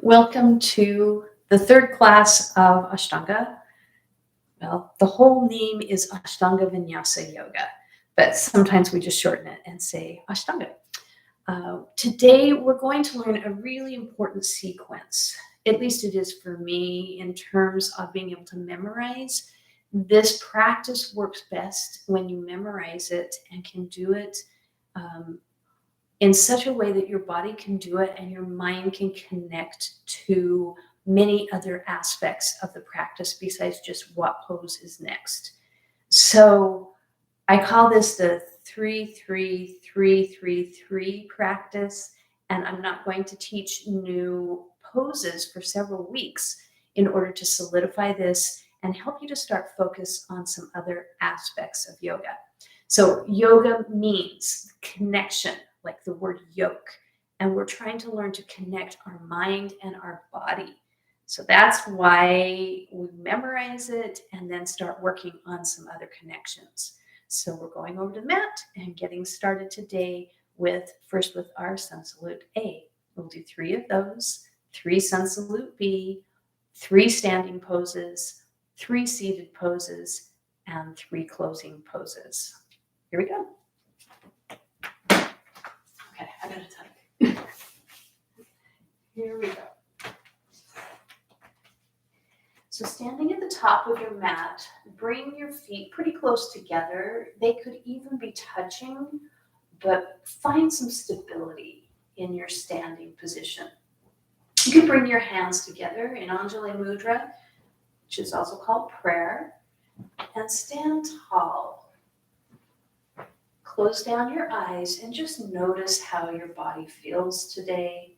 Welcome to the third class of Ashtanga. Well, the whole name is Ashtanga Vinyasa Yoga, but sometimes we just shorten it and say Ashtanga. Today, we're going to learn a really important sequence. At least it is for me in terms of being able to memorize. This practice works best when you memorize it and can do it in such a way that your body can do it and your mind can connect to many other aspects of the practice besides just what pose is next. So I call this the 3-3-3-3-3 practice, and I'm not going to teach new poses for several weeks in order to solidify this and help you to start focus on some other aspects of yoga. So yoga means connection, like the word yoke, and we're trying to learn to connect our mind and our body. So that's why we memorize it and then start working on some other connections. So we're going over to the mat and getting started today with our Sunsalute A. We'll do 3 of those, 3 Sunsalute B, 3 standing poses, 3 seated poses, and 3 closing poses. Here we go. Okay, I gotta type. Here we go. So standing at the top of your mat, bring your feet pretty close together. They could even be touching, but find some stability in your standing position. You can bring your hands together in Anjali Mudra, which is also called prayer, and stand tall. Close down your eyes and just notice how your body feels today.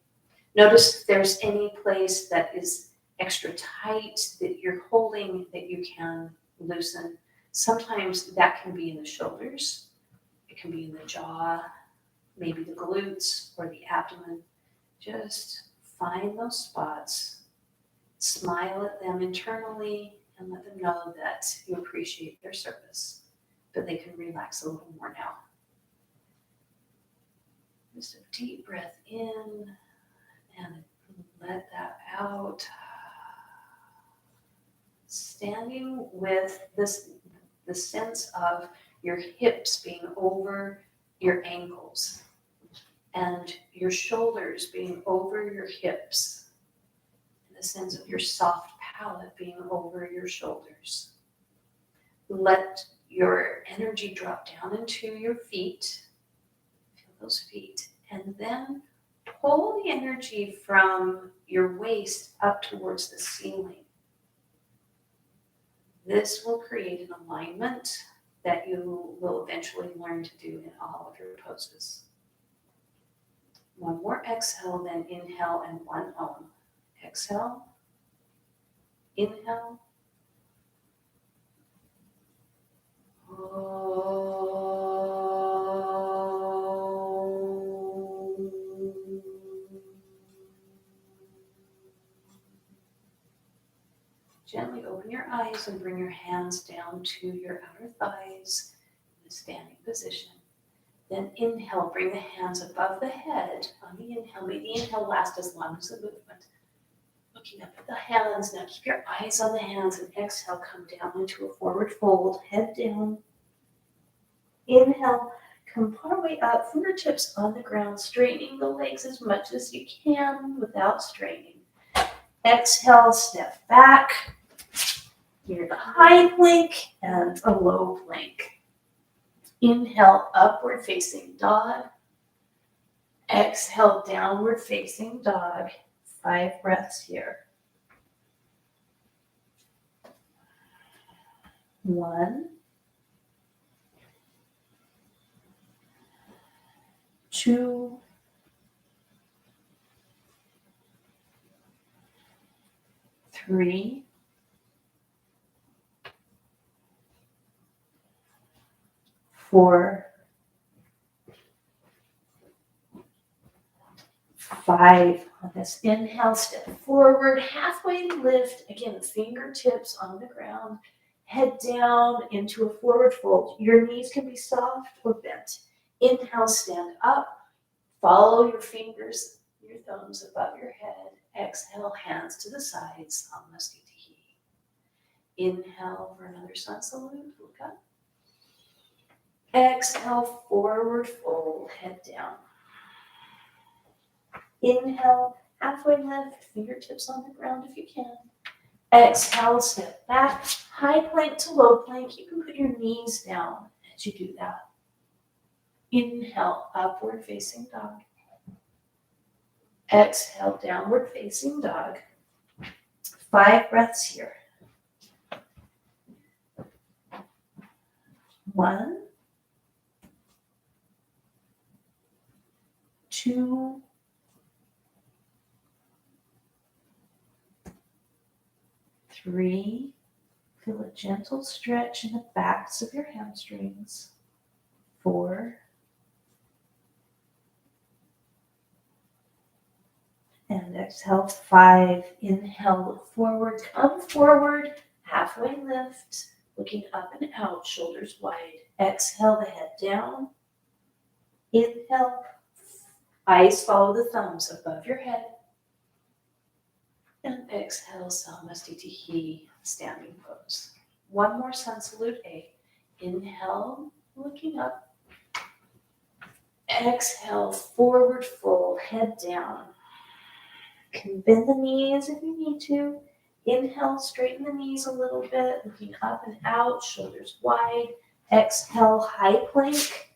Notice if there's any place that is extra tight that you're holding that you can loosen. Sometimes that can be in the shoulders, it can be in the jaw, maybe the glutes or the abdomen. Just find those spots, smile at them internally, and let them know that you appreciate their service, but they can relax a little more now. Just a deep breath in and let that out. Standing with the sense of your hips being over your ankles and your shoulders being over your hips, and the sense of your soft palate being over your shoulders. Let your energy drop down into your feet. Feel those feet. And then pull the energy from your waist up towards the ceiling. This will create an alignment that you will eventually learn to do in all of your poses. One more exhale, then inhale and 1 Om. Exhale, inhale. Gently open your eyes and bring your hands down to your outer thighs in a standing position. Then inhale, bring the hands above the head. On the inhale, may the inhale last as long as the movement. Looking up at the hands, now keep your eyes on the hands and exhale, come down into a forward fold, head down. Inhale, come partway up, fingertips on the ground, straightening the legs as much as you can without straining. Exhale, step back. Here's a high plank and a low plank. Inhale, upward facing dog. Exhale, downward facing dog. 5 breaths here. 1, 2, 3, 4, 5. On this inhale, step forward, halfway lift. Again, fingertips on the ground, head down into a forward fold. Your knees can be soft or bent. Inhale, stand up. Follow your fingers, your thumbs above your head. Exhale, hands to the sides, Namaste. Inhale for another sun salute. Look up. Exhale, forward fold, head down. Inhale, halfway lift, fingertips on the ground if you can. Exhale, step back, high plank to low plank. You can put your knees down as you do that. Inhale, upward facing dog. Exhale, downward facing dog. 5 breaths here. 1, 2, 3. Feel a gentle stretch in the backs of your hamstrings. 4. And exhale, 5. Inhale, look forward, come forward, halfway lift, looking up and out, shoulders wide. Exhale, the head down. Inhale, eyes follow the thumbs above your head. And exhale, Samastitihi, standing pose. One more Sunsalute A. Inhale, looking up. Exhale, forward fold, head down. You can bend the knees if you need to. Inhale, straighten the knees a little bit, looking up and out, shoulders wide. Exhale, high plank.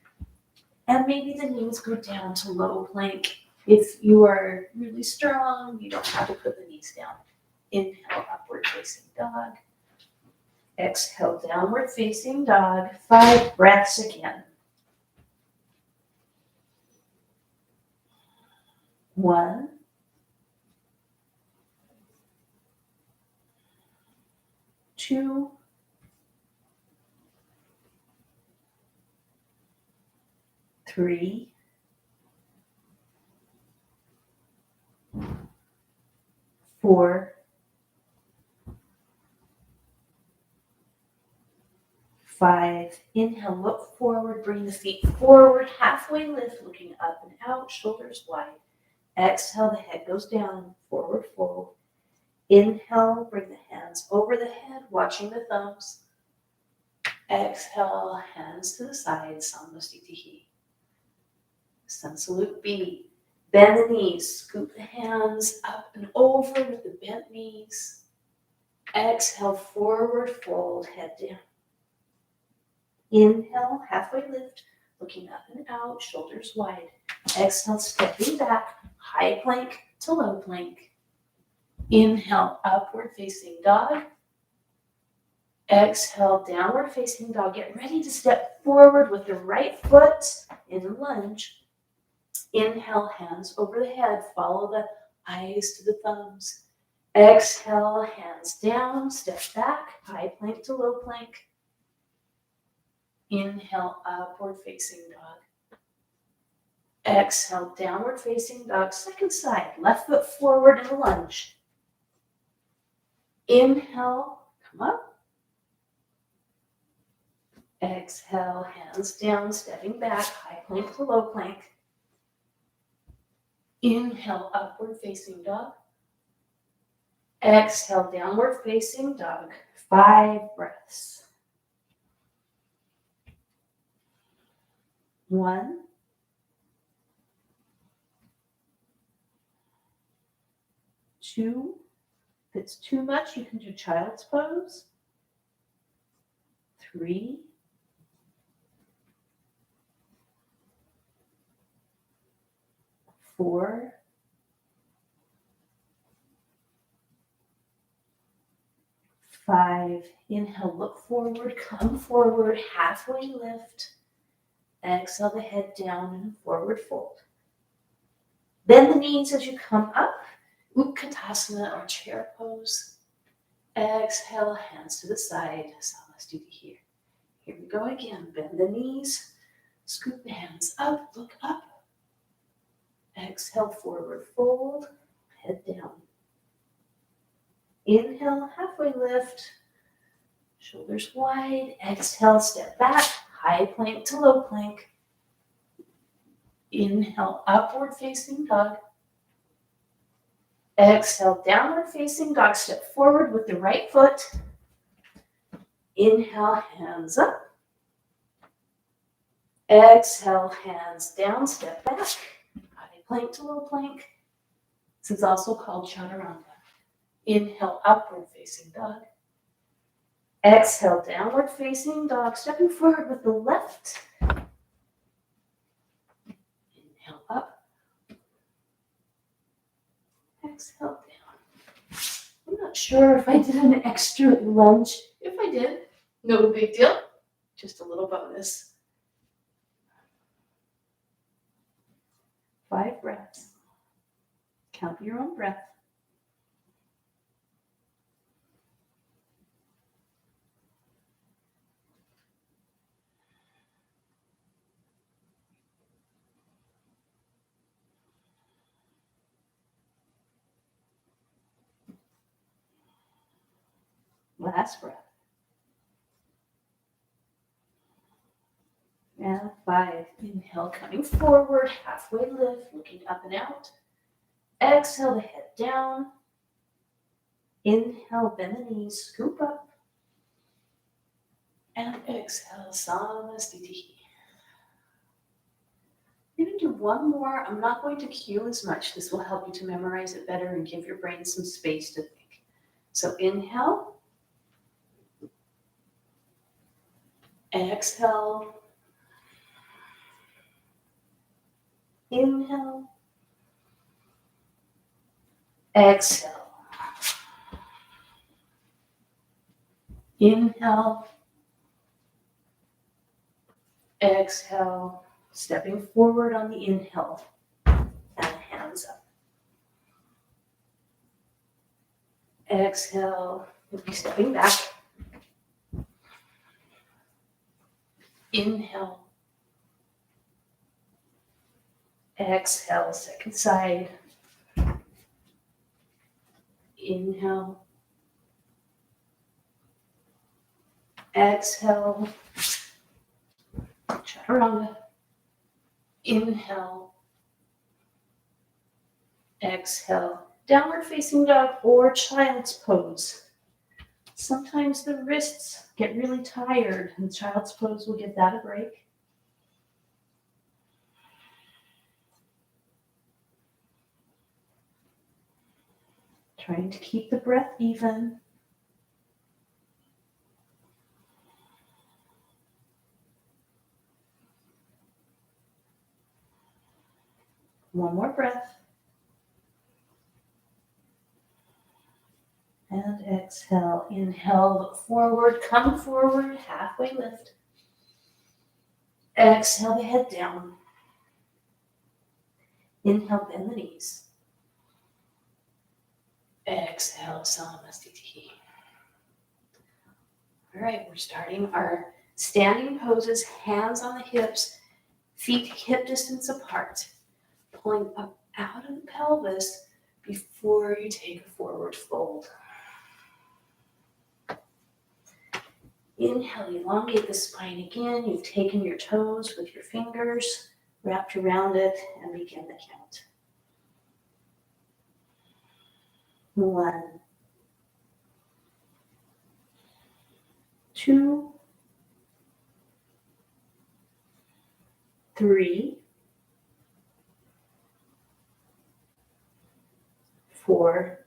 And maybe the knees go down to low plank. If you are really strong, you don't have to put the knees down. Inhale, upward facing dog. Exhale, downward facing dog. 5 breaths again. 1, 2, 3, 4, 5. Inhale, look forward, bring the feet forward, halfway lift, looking up and out, shoulders wide. Exhale, the head goes down, forward fold. Inhale, bring the hands over the head, watching the thumbs. Exhale, hands to the sides, Samastitihi. Sunsalute B. Bend the knees, scoop the hands up and over with the bent knees. Exhale, forward fold, head down. Inhale, halfway lift, looking up and out, shoulders wide. Exhale, stepping back, high plank to low plank. Inhale, upward facing dog. Exhale, downward facing dog. Get ready to step forward with the right foot in lunge. Inhale, hands over the head. Follow the eyes to the thumbs. Exhale, hands down, step back, high plank to low plank. Inhale, upward facing dog. Exhale, downward facing dog. Second side, left foot forward in a lunge. Inhale, come up. Exhale, hands down, stepping back, high plank to low plank. Inhale, upward facing dog. Exhale, downward facing dog. 5 breaths. 1, 2. If it's too much, you can do child's pose. 3, 4, 5. Inhale, look forward, come forward, halfway lift. Exhale, the head down and forward fold. Bend the knees as you come up. Utkatasana or chair pose. Exhale, hands to the side. Samastiti here. Here we go again. Bend the knees. Scoop the hands up. Look up. Exhale, forward fold. Head down. Inhale, halfway lift. Shoulders wide. Exhale, step back. High plank to low plank. Inhale, upward facing dog. Exhale, downward facing dog. Step forward with the right foot. Inhale, hands up. Exhale, hands down, step back. High plank to low plank. This is also called chaturanga. Inhale, upward facing dog. Exhale, downward facing dog. Stepping forward with the left. Inhale, up. Exhale, down. I'm not sure if I did an extra lunge. If I did, no big deal. Just a little bonus. 5 breaths. Count your own breath. Last breath. And 5. Inhale, coming forward, halfway lift, looking up and out. Exhale the head down. Inhale, bend the knees, scoop up. And exhale, Samastiti. I'm going to do one more. I'm not going to cue as much. This will help you to memorize it better and give your brain some space to think. So inhale. Exhale. Inhale. Exhale. Inhale. Exhale. Stepping forward on the inhale. And hands up. Exhale. We'll be stepping back. Inhale. Exhale, second side. Inhale. Exhale. Chaturanga. Inhale. Exhale. Downward facing dog or child's pose. Sometimes the wrists get really tired, and child's pose will give that a break. Trying to keep the breath even. One more breath. And exhale. Inhale, look forward, come forward, halfway lift. Exhale the head down. Inhale, bend the knees. Exhale, Samastiti. All right, we're starting our standing poses, hands on the hips, feet hip distance apart, pulling up out of the pelvis before you take a forward fold. Inhale, elongate the spine again. You've taken your toes with your fingers, wrapped around it, and begin the count. 1, 2, 3, 4,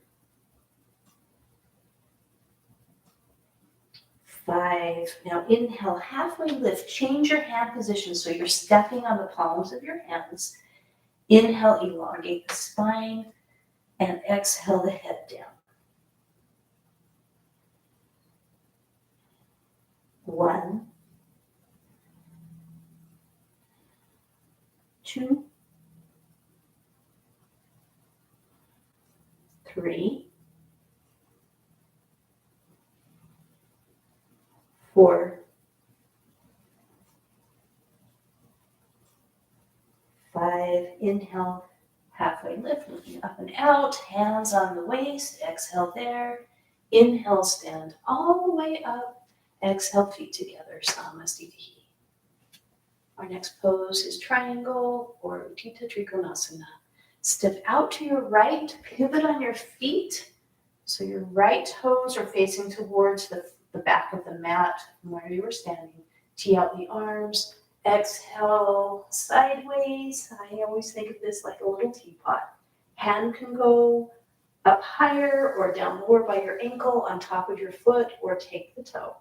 5. Now inhale, halfway lift. Change your hand position so you're stepping on the palms of your hands. Inhale, elongate the spine, and exhale the head down. 1, 2, 3, 4, 5. Inhale, halfway lift, looking up and out, hands on the waist. Exhale there. Inhale, stand all the way up. Exhale, feet together, Samastiti. Our next pose is triangle or Utthita Trikonasana. Step out to your right, pivot on your feet. So your right toes are facing towards the back of the mat from where you were standing. Tee out the arms. Exhale sideways. I always think of this like a little teapot. Hand can go up higher or down lower by your ankle, on top of your foot, or take the toe.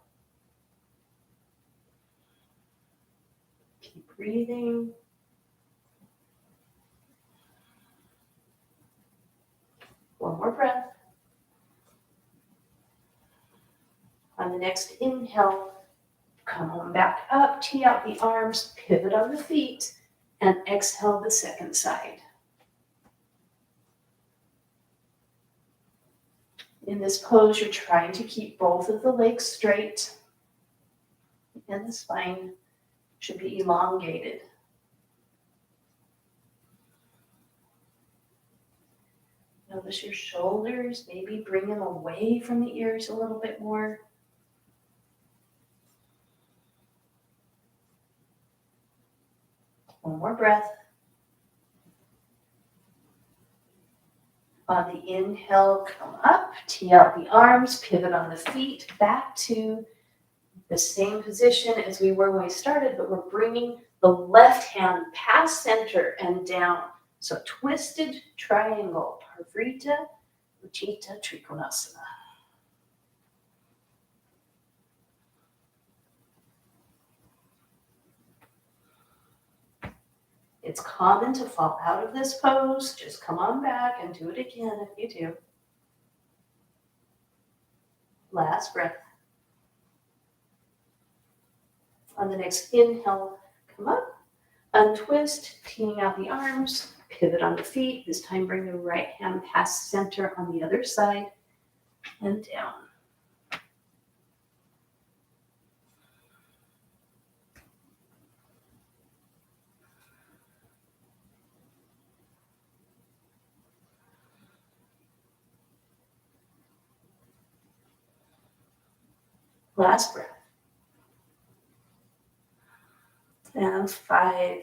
Keep breathing. One more breath. On the next inhale, come on back up, tee out the arms, pivot on the feet, and exhale the second side. In this pose, you're trying to keep both of the legs straight, and the spine should be elongated. Notice your shoulders, maybe bring them away from the ears a little bit more. One more breath. On the inhale, come up, tee out the arms, pivot on the feet, back to the same position as we were when we started, but we're bringing the left hand past center and down. So twisted triangle, Parvrita, Ujjita, Trikonasana. It's common to fall out of this pose. Just come on back and do it again if you do. Last breath. On the next inhale, come up, untwist, teeing out the arms, pivot on the feet. This time bring the right hand past center on the other side and down. Last breath. And 5.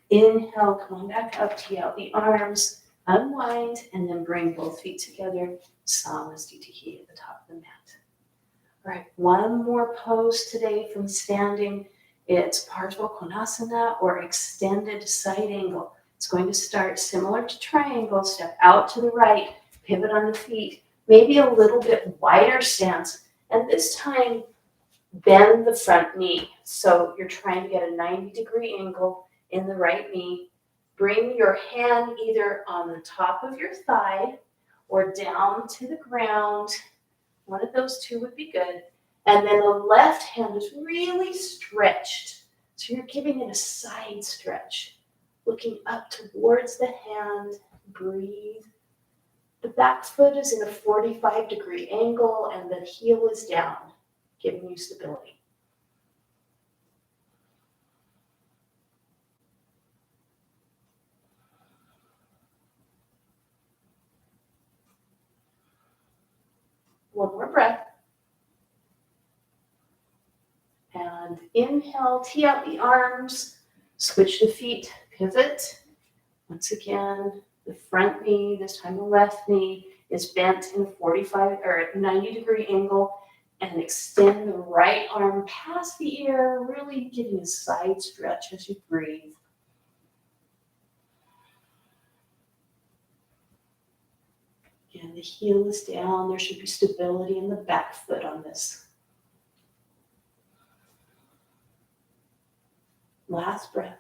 Inhale, come on back up, tee out the arms, unwind, and then bring both feet together. Samasthiti at the top of the mat. All right, one more pose today from standing. It's Partha Konasana, or extended side angle. It's going to start similar to triangle. Step out to the right, pivot on the feet, maybe a little bit wider stance, and this time bend the front knee. So you're trying to get a 90-degree angle in the right knee. Bring your hand either on the top of your thigh or down to the ground. One of those two would be good. And then the left hand is really stretched. So you're giving it a side stretch. Looking up towards the hand. Breathe. The back foot is in a 45-degree angle and the heel is down, giving you stability. One more breath. And inhale, tee out the arms, switch the feet, pivot. Once again, the front knee, this time the left knee, is bent in a 45 or 90-degree angle, and extend the right arm past the ear, really giving a side stretch as you breathe. Again, the heel is down. There should be stability in the back foot on this. Last breath.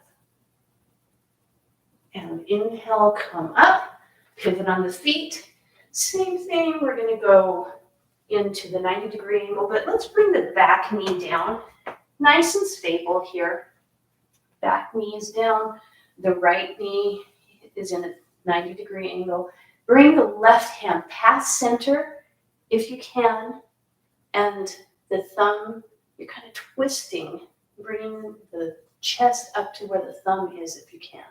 And inhale, come up, pivot on the feet. Same thing, we're going to go into the 90-degree angle, but let's bring the back knee down. Nice and stable here. Back knee is down. The right knee is in a 90-degree angle. Bring the left hand past center if you can, and the thumb, you're kind of twisting, bringing the chest up to where the thumb is if you can.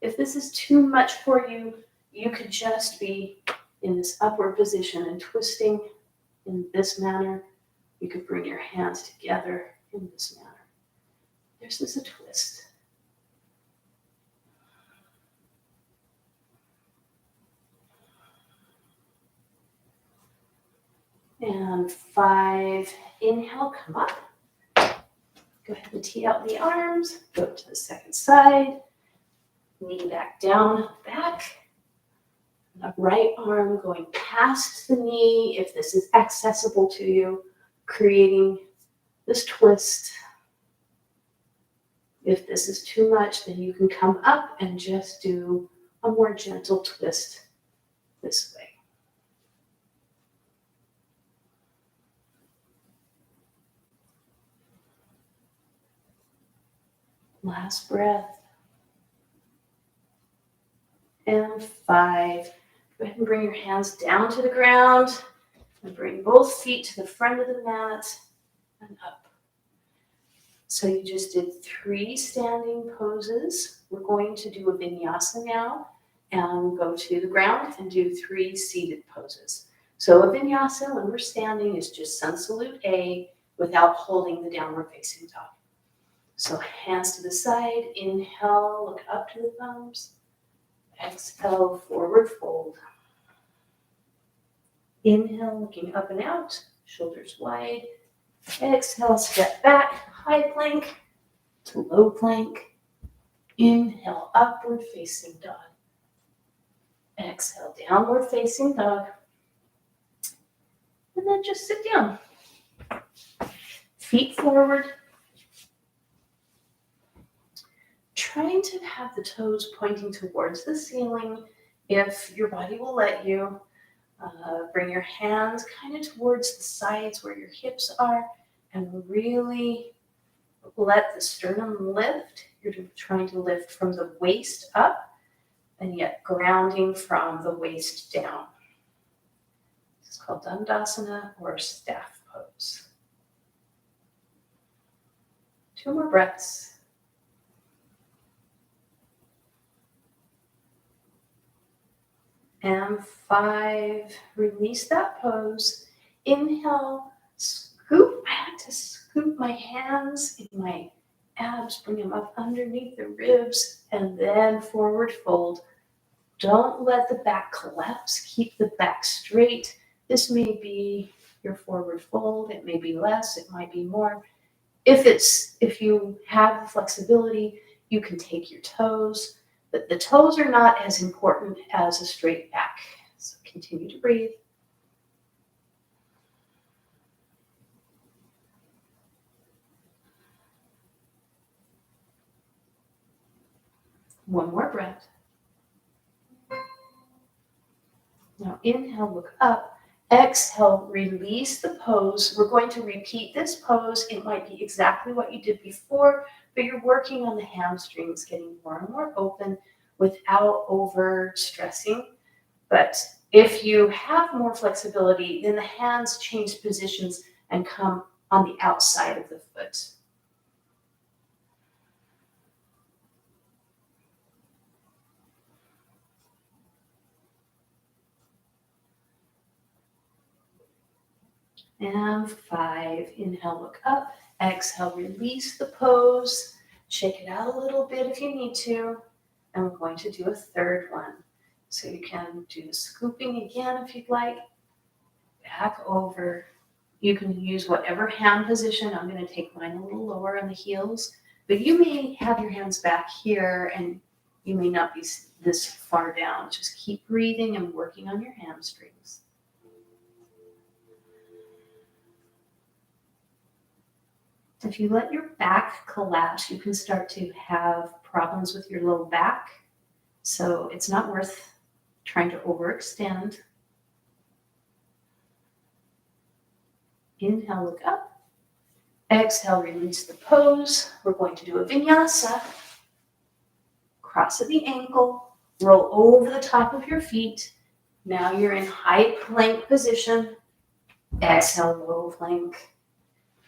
If this is too much for you, you could just be in this upward position and twisting in this manner. You could bring your hands together in this manner. This is a twist. And 5, inhale, come up. Go ahead and tee out the arms, go to the second side, knee back down, back. The right arm going past the knee, if this is accessible to you, creating this twist. If this is too much, then you can come up and just do a more gentle twist this way. Last breath. And 5. Go ahead and bring your hands down to the ground and bring both feet to the front of the mat and up. So you just did 3 standing poses. We're going to do a vinyasa now and go to the ground and do 3 seated poses. So a vinyasa when we're standing is just Sunsalute A without holding the downward facing dog. So hands to the side, inhale, look up to the thumbs. Exhale, forward fold. Inhale, looking up and out, shoulders wide. Exhale, step back, high plank to low plank. Inhale, upward facing dog. Exhale, downward facing dog. And then just sit down. Feet forward. Trying to have the toes pointing towards the ceiling if your body will let you. Bring your hands kind of towards the sides where your hips are and really let the sternum lift. You're trying to lift from the waist up and yet grounding from the waist down. It's called Dandasana or staff pose. 2 more breaths. And 5, release that pose. Inhale, scoop. I like to scoop my hands in my abs, bring them up underneath the ribs, and then forward fold. Don't let the back collapse. Keep the back straight. This may be your forward fold. It may be less. It might be more. If you have the flexibility, you can take your toes. But the toes are not as important as a straight back. So continue to breathe. One more breath. Now inhale, look up. Exhale, release the pose. We're going to repeat this pose. It might be exactly what you did before, but you're working on the hamstrings, getting more and more open without over stressing. But if you have more flexibility, then the hands change positions and come on the outside of the foot. And 5, inhale, look up. Exhale, release the pose. Shake it out a little bit if you need to. And we're going to do a third one. So you can do the scooping again if you'd like. Back over. You can use whatever hand position. I'm going to take mine a little lower on the heels. But you may have your hands back here and you may not be this far down. Just keep breathing and working on your hamstrings. If you let your back collapse, you can start to have problems with your low back. So it's not worth trying to overextend. Inhale, look up. Exhale, release the pose. We're going to do a vinyasa. Cross at the ankle. Roll over the top of your feet. Now you're in high plank position. Exhale, low plank.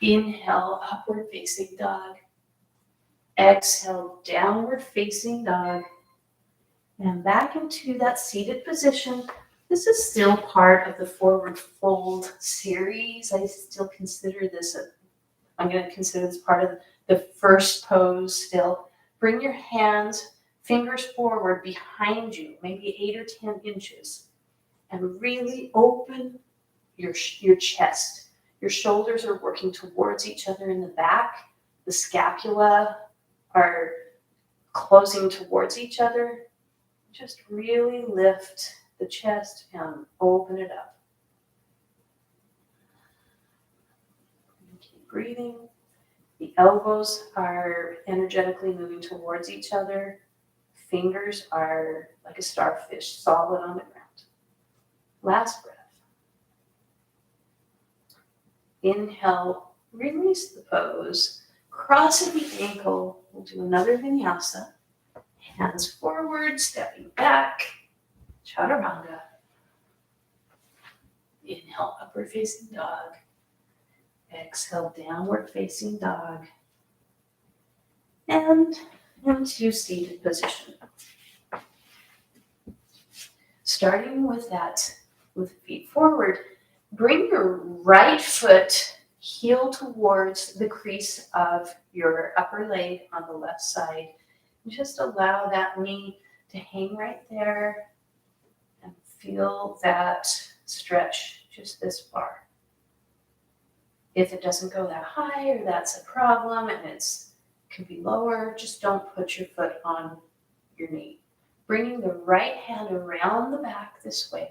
Inhale, upward facing dog. Exhale, downward facing dog. And back into that seated position. This is still part of the forward fold series. I still consider this, I'm going to consider this part of the first pose still. Bring your hands, fingers forward behind you, maybe 8 or 10 inches. And really open your chest. Your shoulders are working towards each other in the back. The scapula are closing towards each other. Just really lift the chest and open it up. Keep breathing. The elbows are energetically moving towards each other. Fingers are like a starfish, solid on the ground. Last breath. Inhale, release the pose. Cross at the ankle. We'll do another vinyasa. Hands forward, stepping back. Chaturanga. Inhale, upward facing dog. Exhale, downward facing dog. And into seated position. Starting with that, with feet forward, bring your right foot heel towards the crease of your upper leg on the left side. Just allow that knee to hang right there and feel that stretch just this far. If it doesn't go that high or that's a problem and it could be lower, just don't put your foot on your knee. Bringing the right hand around the back this way.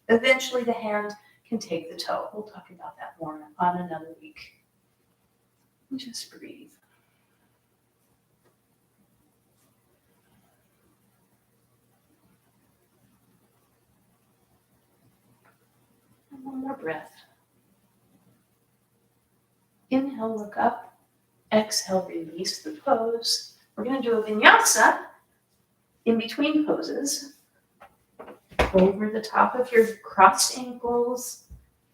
Eventually the hand can take the toe. We'll talk about that more on another week. Just breathe. And one more breath. Inhale, look up. Exhale, release the pose. We're going to do a vinyasa in between poses. Over the top of your crossed ankles,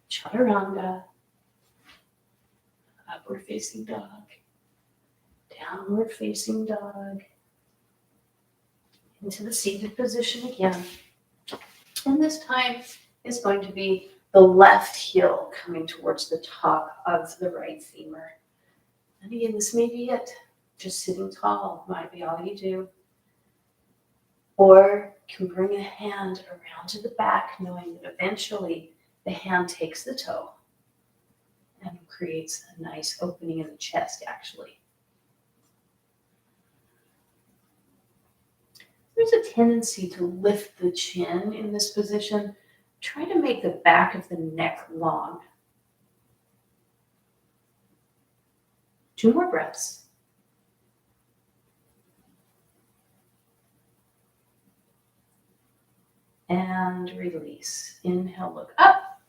chaturanga, upward facing dog, downward facing dog, into the seated position again. And this time is going to be the left heel coming towards the top of the right femur. And again, this may be it. Just sitting tall might be all you do. Or you can bring a hand around to the back, knowing that eventually the hand takes the toe and creates a nice opening in the chest, actually. There's a tendency to lift the chin in this position. Try to make the back of the neck long. 2 more breaths. And release. Inhale, look up.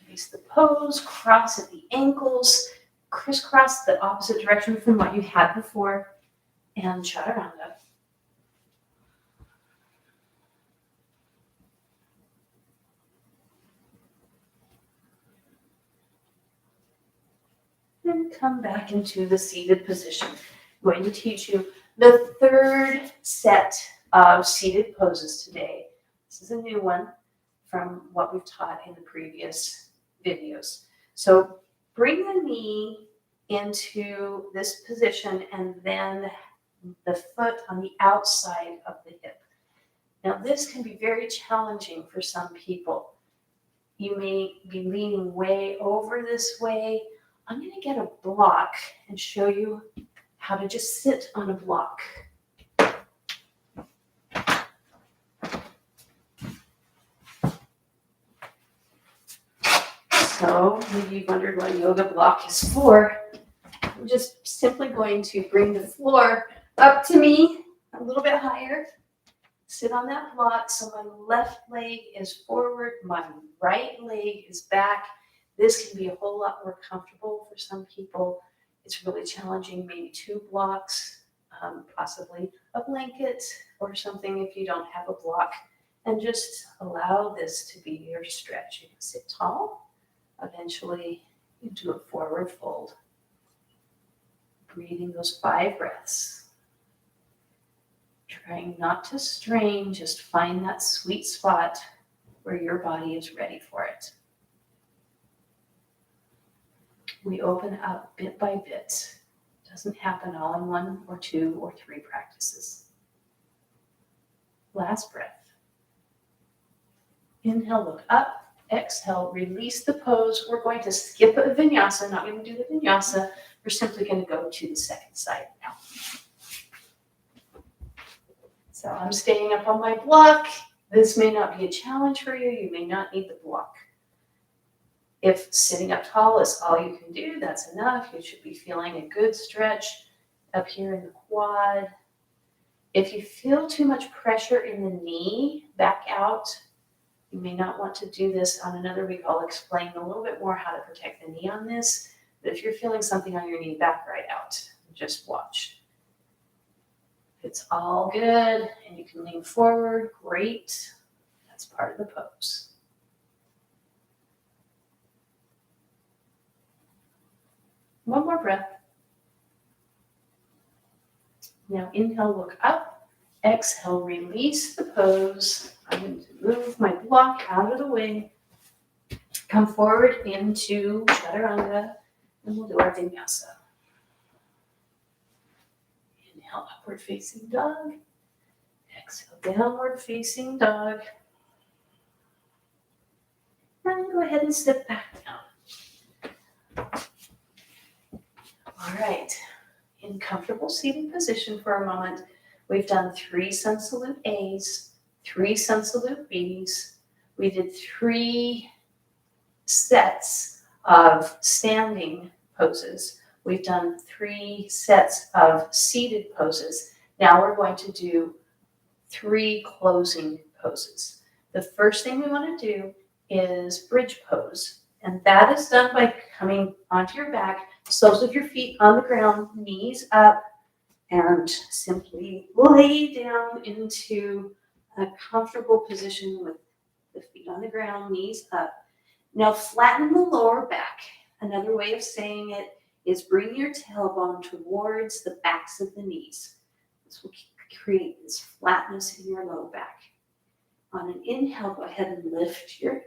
Release the pose. Cross at the ankles. Crisscross the opposite direction from what you had before. And chaturanga. And come back into the seated position. I'm going to teach you the 3rd set of seated poses today. This is a new one from what we've taught in the previous videos. So bring the knee into this position and then the foot on the outside of the hip. Now this can be very challenging for some people. You may be leaning way over this way. I'm going to get a block and show you how to just sit on a block. So maybe you wondered what a yoga block is for. I'm just simply going to bring the floor up to me a little bit higher. Sit on that block so my left leg is forward, my right leg is back. This can be a whole lot more comfortable for some people. It's really challenging, maybe 2 blocks, possibly a blanket or something if you don't have a block. And just allow this to be your stretch. You can sit tall. Eventually, you do a forward fold. Breathing those 5 breaths. Trying not to strain, just find that sweet spot where your body is ready for it. We open up bit by bit. It doesn't happen all in 1 or 2 or 3 practices. Last breath. Inhale, look up. Exhale, release the pose. We're going to skip a vinyasa, not going to do the vinyasa. We're simply going to go to the second side now. So I'm staying up on my block. This may not be a challenge for you. You may not need the block. If sitting up tall is all you can do, that's enough. You should be feeling a good stretch up here in the quad. If you feel too much pressure in the knee, back out. You may not want to do this on another week. I'll explain a little bit more how to protect the knee on this. But if you're feeling something on your knee, back right out. Just watch. If it's all good and you can lean forward, great. That's part of the pose. One more breath. Now inhale, look up. Exhale, release the pose. I'm going to move my block out of the way. Come forward into Chaturanga, and we'll do our Vinyasa. Inhale, upward facing dog. Exhale, downward facing dog. And go ahead and step back down. All right, in comfortable seating position for a moment, we've done 3 Sunsalute A's, 3 Sunsalute B's. We did 3 sets of standing poses. We've done 3 sets of seated poses. Now we're going to do 3 closing poses. The first thing we want to do is bridge pose. And that is done by coming onto your back, soles of your feet on the ground, knees up, and simply lay down into a comfortable position with the feet on the ground, knees up. Now flatten the lower back. Another way of saying it is bring your tailbone towards the backs of the knees. This will create this flatness in your low back. On an inhale, go ahead and lift your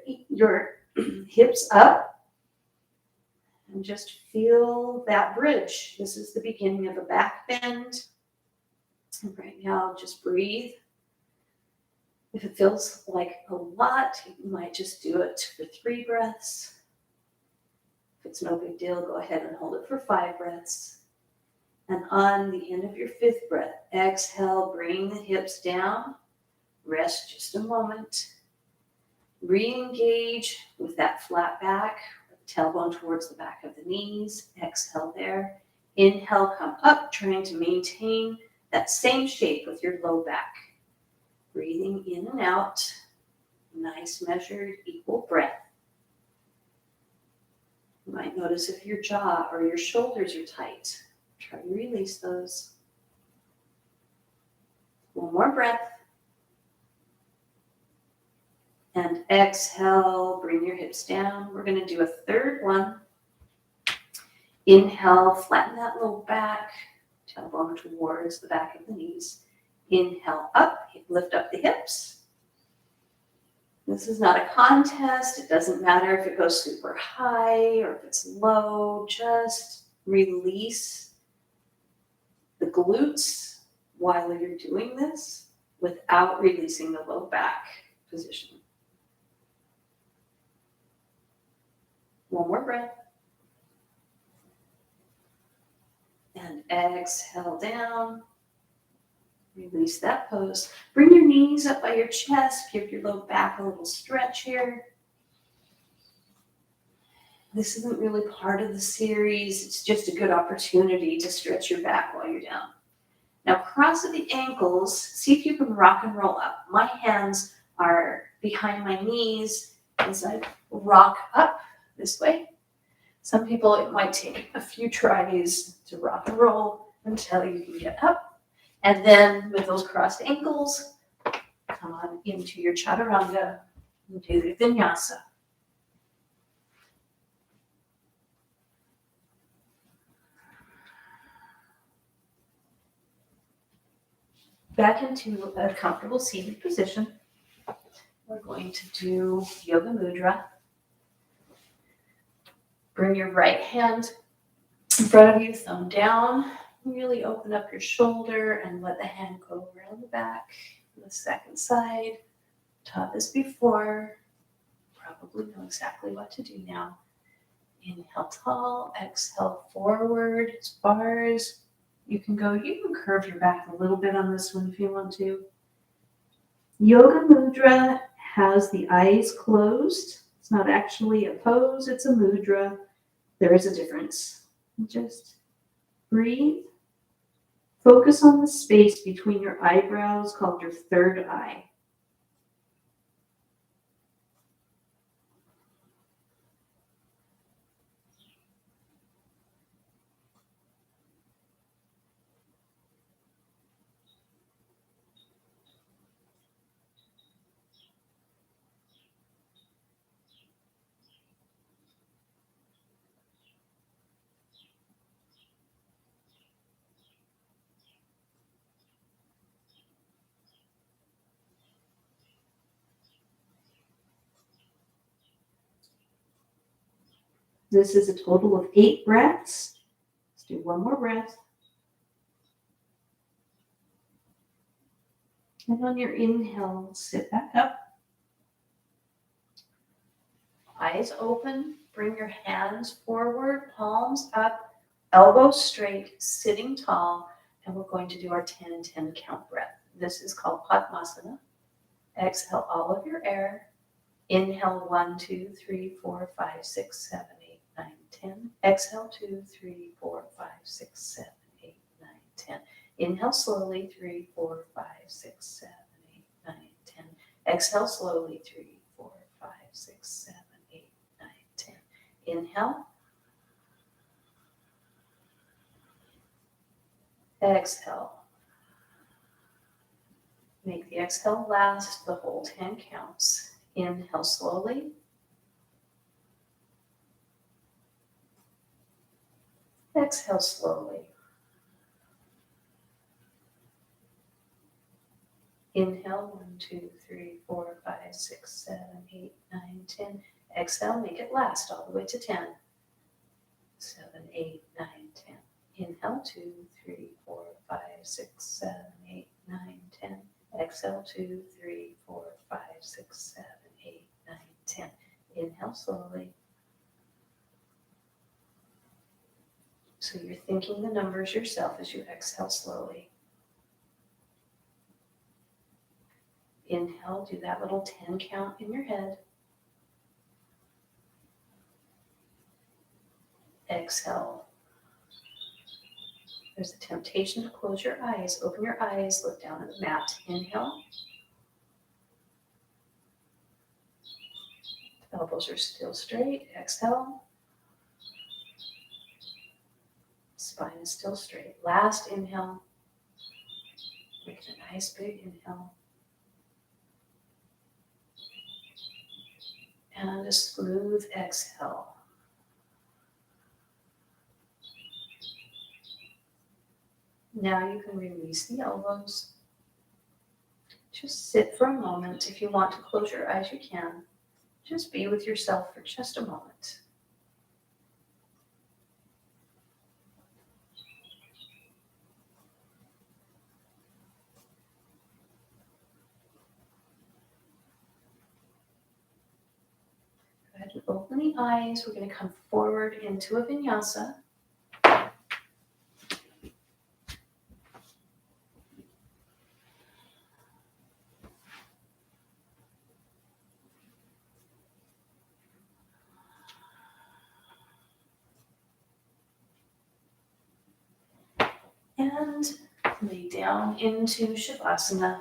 hips up and just feel that bridge. This is the beginning of a back bend. And right now, just breathe. If it feels like a lot, you might just do it for 3 breaths. If it's no big deal, go ahead and hold it for 5 breaths. And on the end of your 5th breath, exhale, bring the hips down. Rest just a moment. Re-engage with that flat back, tailbone towards the back of the knees. Exhale there. Inhale, come up, trying to maintain that same shape with your low back. Breathing in and out. Nice, measured, equal breath. You might notice if your jaw or your shoulders are tight. Try to release those. One more breath. And exhale, bring your hips down. We're going to do a 3rd one. Inhale, flatten that low back, tailbone towards the back of the knees. Inhale up, lift up the hips. This is not a contest. It doesn't matter if it goes super high or if it's low. Just release the glutes while you're doing this without releasing the low back position. One more breath. And exhale down. Release that pose. Bring your knees up by your chest. Give your low back a little stretch here. This isn't really part of the series. It's just a good opportunity to stretch your back while you're down. Now cross at the ankles. See if you can rock and roll up. My hands are behind my knees as I rock up this way. Some people, it might take a few tries to rock and roll until you can get up. And then with those crossed ankles, come on into your Chaturanga and do the Vinyasa. Back into a comfortable seated position. We're going to do Yoga Mudra. Bring your right hand in front of you, thumb down. Really open up your shoulder and let the hand go around the back. The second side, taught this before. probably know exactly what to do now. Inhale tall, exhale forward as far as you can go. You can curve your back a little bit on this one if you want to. Yoga Mudra has the eyes closed. It's not actually a pose, it's a mudra. There is a difference. Just breathe. Focus on the space between your eyebrows called your third eye. This is a total of 8 breaths. Let's do one more breath. And on your inhale, sit back up. Eyes open. Bring your hands forward, palms up, elbows straight, sitting tall. And we're going to do our 10-10 count breath. This is called Padmasana. Exhale all of your air. Inhale 1, 2, 3, 4, 5, 6, 7, 8, 9, 10. Exhale 2, 3, 4, 5, 6, 7, 8, 9, 10. Inhale slowly 3, 4, 5, 6, 7, 8, 9, 10. Exhale slowly 3, 4, 5, 6, 7, 8, 9, 10. Inhale. Exhale. Make the exhale last the whole 10 counts. Inhale slowly. Exhale slowly. Inhale 1, 2, 3, 4, 5, 6, 7, 8, 9, 10. Exhale, make it last all the way to 10. 7, 8, 9, 10. Inhale 2, 3, 4, 5, 6, 7, 8, 9, 10. Exhale 2, 3, 4, 5, 6, 7, 8, 9, 10. Inhale slowly. So you're thinking the numbers yourself as you exhale slowly. Inhale, do that little 10 count in your head. Exhale. There's a temptation to close your eyes. Open your eyes, look down at the mat. Inhale. Elbows are still straight. Exhale. Spine is still straight. Last inhale. Make it a nice big inhale. And a smooth exhale. Now you can release the elbows. Just sit for a moment. If you want to close your eyes, you can. Just be with yourself for just a moment. Go ahead and open the eyes. We're going to come forward into a Vinyasa. And lay down into Shavasana.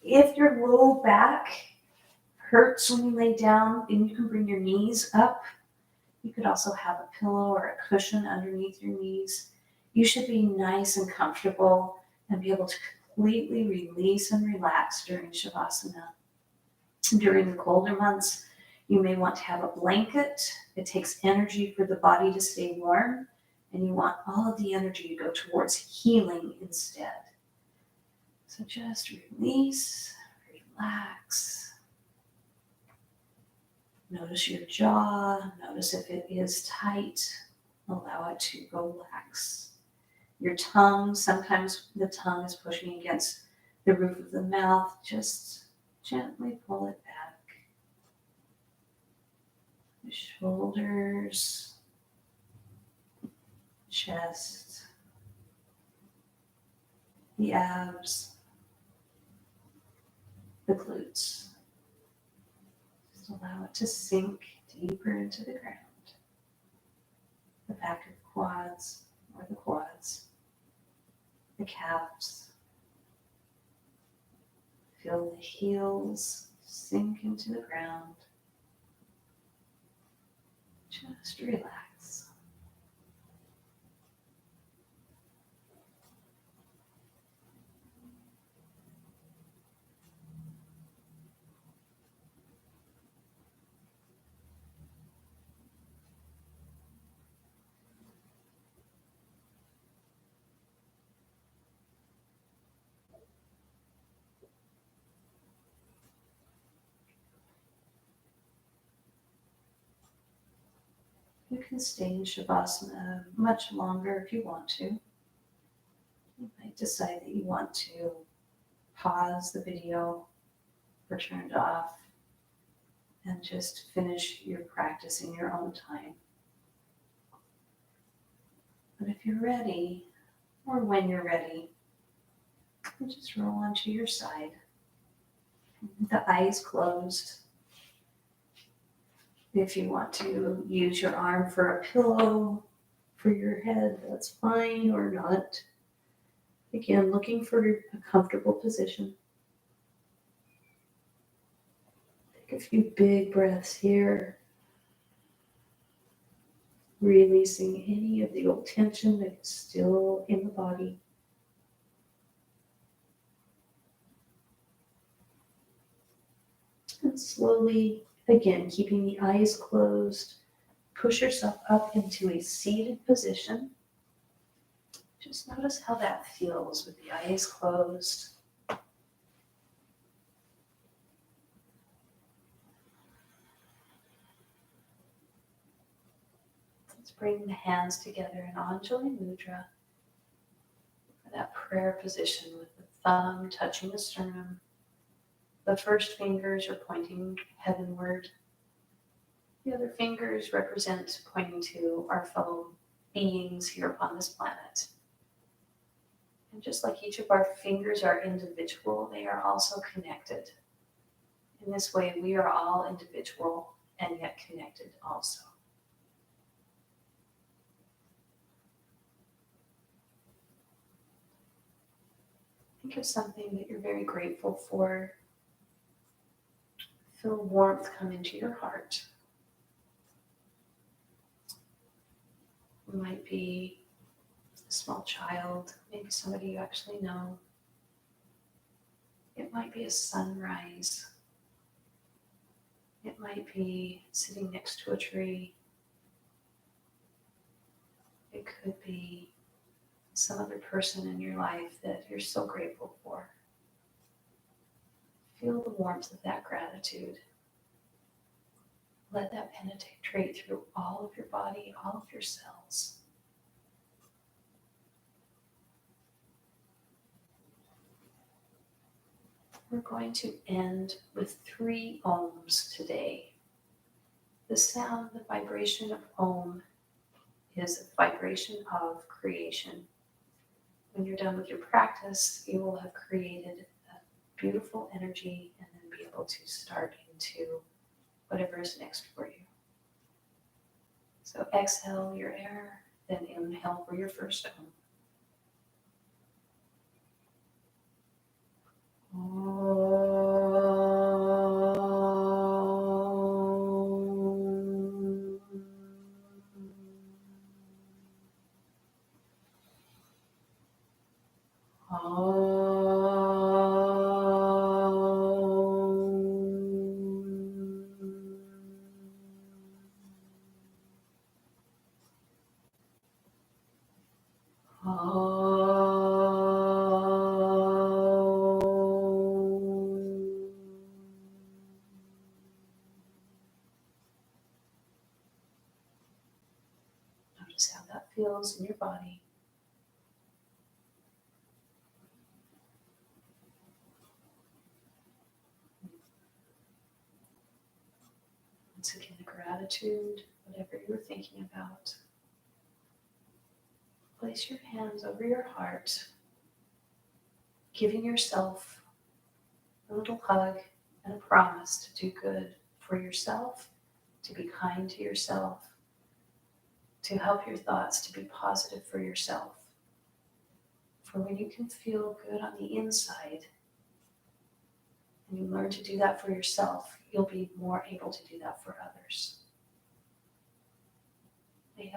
If your low back hurts when you lay down, then you can bring your knees up. You could also have a pillow or a cushion underneath your knees. You should be nice and comfortable and be able to completely release and relax during Shavasana. During the colder months, you may want to have a blanket. It takes energy for the body to stay warm, and you want all of the energy to go towards healing instead. So just release, relax. Notice your jaw. Notice if it is tight. Allow it to relax. Your tongue, sometimes the tongue is pushing against the roof of the mouth. Just Gently pull it back. The shoulders, chest, the abs, the glutes. Just allow it to sink deeper into the ground. The back of the quads or the quads, the calves. Feel the heels sink into the ground. Just relax. You can stay in Shavasana much longer if you want to. You might decide that you want to pause the video or turn it off and just finish your practice in your own time. But if you're ready, or when you're ready, you just roll onto your side. The eyes closed. If you want to use your arm for a pillow for your head, that's fine, or not. Again, looking for a comfortable position. Take a few big breaths here, releasing any of the old tension that's still in the body. And slowly, again, keeping the eyes closed, push yourself up into a seated position. Just notice how that feels with the eyes closed. Let's bring the hands together in Anjali Mudra. That prayer position with the thumb touching the sternum. The first fingers are pointing heavenward. The other fingers represent pointing to our fellow beings here upon this planet. And just like each of our fingers are individual, they are also connected. In this way, we are all individual and yet connected also. Think of something that you're very grateful for. Feel warmth come into your heart. It might be a small child, maybe somebody you actually know. It might be a sunrise. It might be sitting next to a tree. It could be some other person in your life that you're so grateful for. Feel the warmth of that gratitude. Let that penetrate through all of your body, all of your cells. We're going to end with 3 ohms today. The sound, the vibration of Om is a vibration of creation. When you're done with your practice, you will have created a beautiful energy and then be able to start into whatever is next for you. So exhale your air, then inhale for your first Om. Notice how that feels in your body. Once again, gratitude, whatever you're thinking about. Place your hands over your heart, giving yourself a little hug and a promise to do good for yourself, to be kind to yourself, to help your thoughts to be positive for yourself. For when you can feel good on the inside, and you learn to do that for yourself, you'll be more able to do that for others. May you have